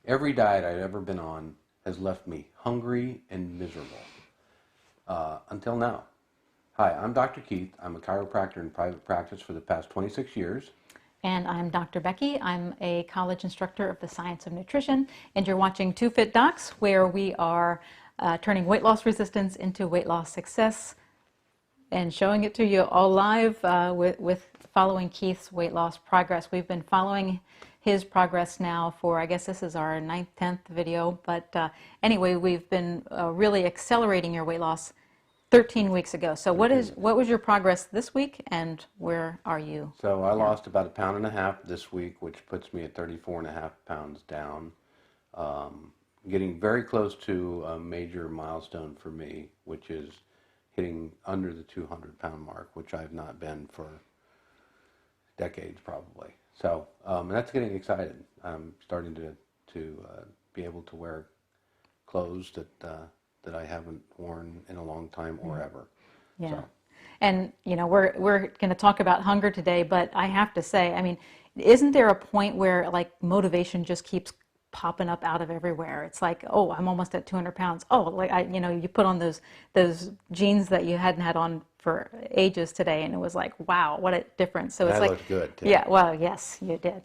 Every diet I've ever been on has left me hungry and miserable until now. Hi, I'm Dr. Keith. I'm a chiropractor in private practice for the past 26 years. And I'm Dr. Becky. I'm a college instructor of the science of nutrition, and you're watching Two Fit Docs, where we are turning weight loss resistance into weight loss success and showing it to you all live with following Keith's weight loss progress. We've been following his progress now for, I guess this is our 9th, 10th video, but anyway, we've been really accelerating your weight loss 13 weeks ago. So what was your progress this week, and where are you? So I lost about 1.5 pounds this week, which puts me at 34.5 pounds down. Getting very close to a major milestone for me, which is hitting under the 200-pound mark, which I've not been for decades probably. So that's getting excited. I'm starting to be able to wear clothes that I haven't worn in a long time or ever. Yeah. So. And you know, we're going to talk about hunger today, but I have to say, I mean, isn't there a point where like motivation just keeps popping up out of everywhere? It's like, oh, I'm almost at 200 pounds. Oh, like you put on those jeans that you hadn't had on for ages today, and it was like, wow, what a difference. So it's like, looked good too. Yeah, well, yes, you did.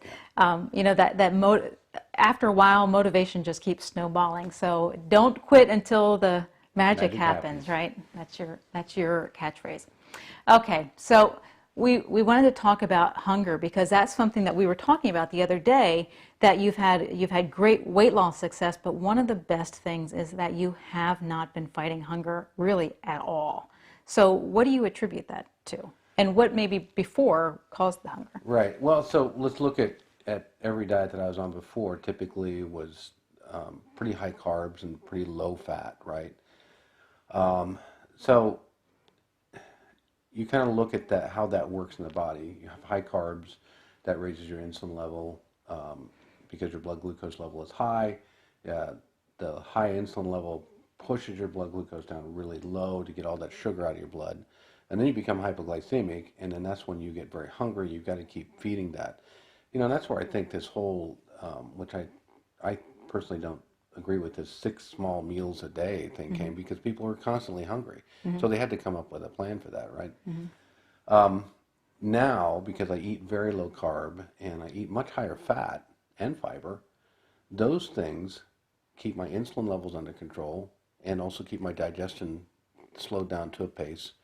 After a while, motivation just keeps snowballing. So don't quit until the magic happens, right? That's your catchphrase. Okay, so we wanted to talk about hunger because that's something that we were talking about the other day, that you've had great weight loss success, but one of the best things is that you have not been fighting hunger really at all. So what do you attribute that to? And what maybe before caused the hunger? Right. Well, so let's look at every diet that I was on before. Typically was pretty high carbs and pretty low fat, right? So you kind of look at how that works in the body. You have high carbs, that raises your insulin level because your blood glucose level is high. The high insulin level pushes your blood glucose down really low to get all that sugar out of your blood. And then you become hypoglycemic, and then that's when you get very hungry. You've got to keep feeding that. You know, and that's where I think this whole, which I personally don't agree with, this 6 small meals a day thing came because people were constantly hungry. So they had to come up with a plan for that, right? Now, because I eat very low carb and I eat much higher fat and fiber, those things keep my insulin levels under control and also keep my digestion slowed down to a pace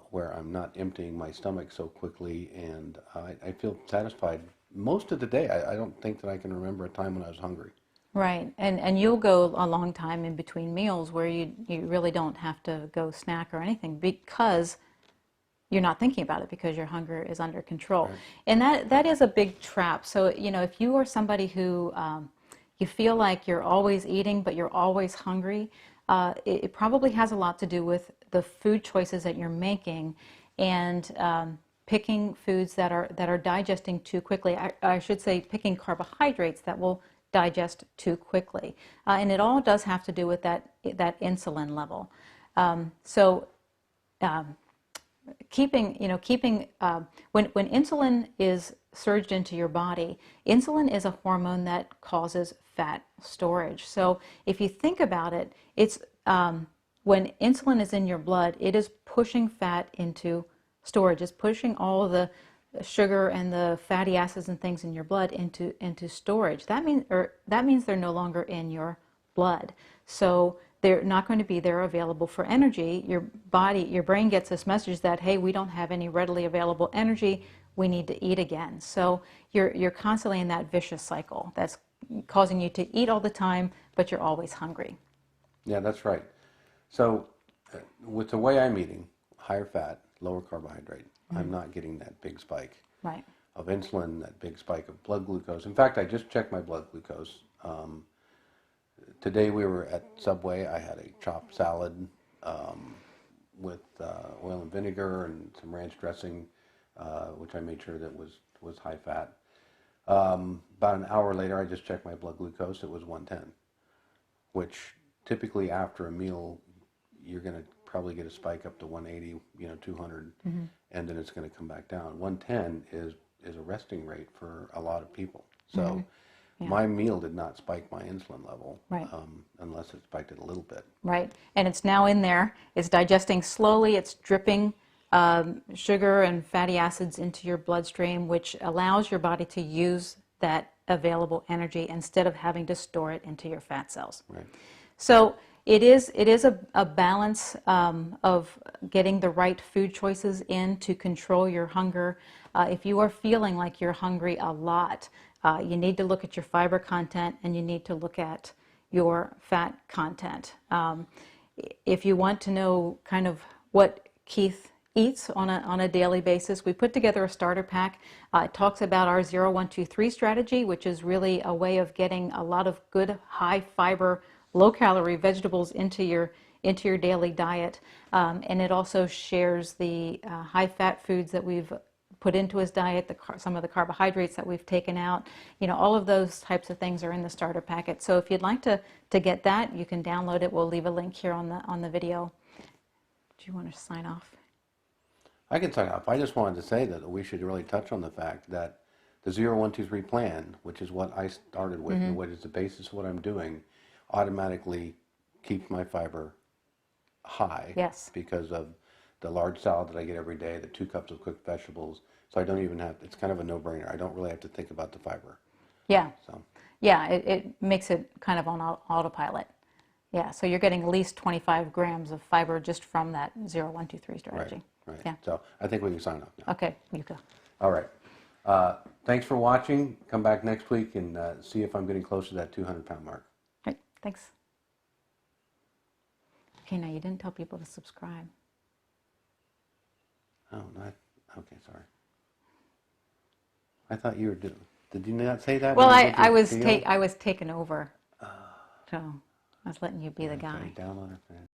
where I'm not emptying my stomach so quickly, and I feel satisfied most of the day. I don't think that I can remember a time when I was hungry. Right, and you'll go a long time in between meals where you really don't have to go snack or anything because you're not thinking about it, because your hunger is under control. Right. And that is a big trap. So, you know, if you are somebody who you feel like you're always eating but you're always hungry, it probably has a lot to do with the food choices that you're making and picking foods that are digesting too quickly. I should say picking carbohydrates that will digest too quickly. And it all does have to do with that insulin level. Keeping when insulin is surged into your body, insulin is a hormone that causes fat storage. So if you think about it, it's when insulin is in your blood, it is pushing fat into storage. It's pushing all the sugar and the fatty acids and things in your blood into storage. That means they're no longer in your blood. So they're not going to be there available for energy. Your brain gets this message that, hey, we don't have any readily available energy. We need to eat again. So you're constantly in that vicious cycle that's causing you to eat all the time, but you're always hungry. Yeah, that's right. So with the way I'm eating, higher fat, lower carbohydrate, I'm not getting that big spike of insulin, that big spike of blood glucose. In fact, I just checked my blood glucose. Today we were at Subway. I had a chopped salad with oil and vinegar and some ranch dressing, which I made sure that was high fat. About an hour later, I just checked my blood glucose. It was 110, which typically after a meal, you're going to probably get a spike up to 180, 200, and then it's going to come back down. 110 is a resting rate for a lot of people. So Yeah. My meal did not spike my insulin level, Right. Unless it spiked it a little bit. Right. And it's now in there. It's digesting slowly. It's dripping sugar and fatty acids into your bloodstream, which allows your body to use that available energy instead of having to store it into your fat cells. Right. So it is a balance of getting the right food choices in to control your hunger. If you are feeling like you're hungry a lot, you need to look at your fiber content and you need to look at your fat content. If you want to know kind of what Keith eats on a daily basis, we put together a starter pack. It talks about our 0-1-2-3 strategy, which is really a way of getting a lot of good high fiber, low calorie vegetables into your daily diet. And it also shares the high fat foods that we've put into his diet, some of the carbohydrates that we've taken out. You know, all of those types of things are in the starter packet. So if you'd like to get that, you can download it. We'll leave a link here on the video. Do you want to sign off? I can sign off. I just wanted to say that we should really touch on the fact that the 0-1-2-3 plan, which is what I started with, and what is the basis of what I'm doing, automatically keeps my fiber high. Yes. Because of the large salad that I get every day, the 2 cups of cooked vegetables. So I don't even have, it's kind of a no-brainer. I don't really have to think about the fiber. Yeah. So. Yeah, it makes it kind of on autopilot. Yeah, so you're getting at least 25 grams of fiber just from that 0-1-2-3 strategy. Right. Yeah. So I think we can sign off now. Okay, you go. All right. Thanks for watching. Come back next week and see if I'm getting close to that 200-pound mark. Right, thanks. Okay, now you didn't tell people to subscribe. Oh, not, okay, sorry. I thought you were doing, did you not say that? Well, I was taken over. So I was letting you be the Okay, guy. download it.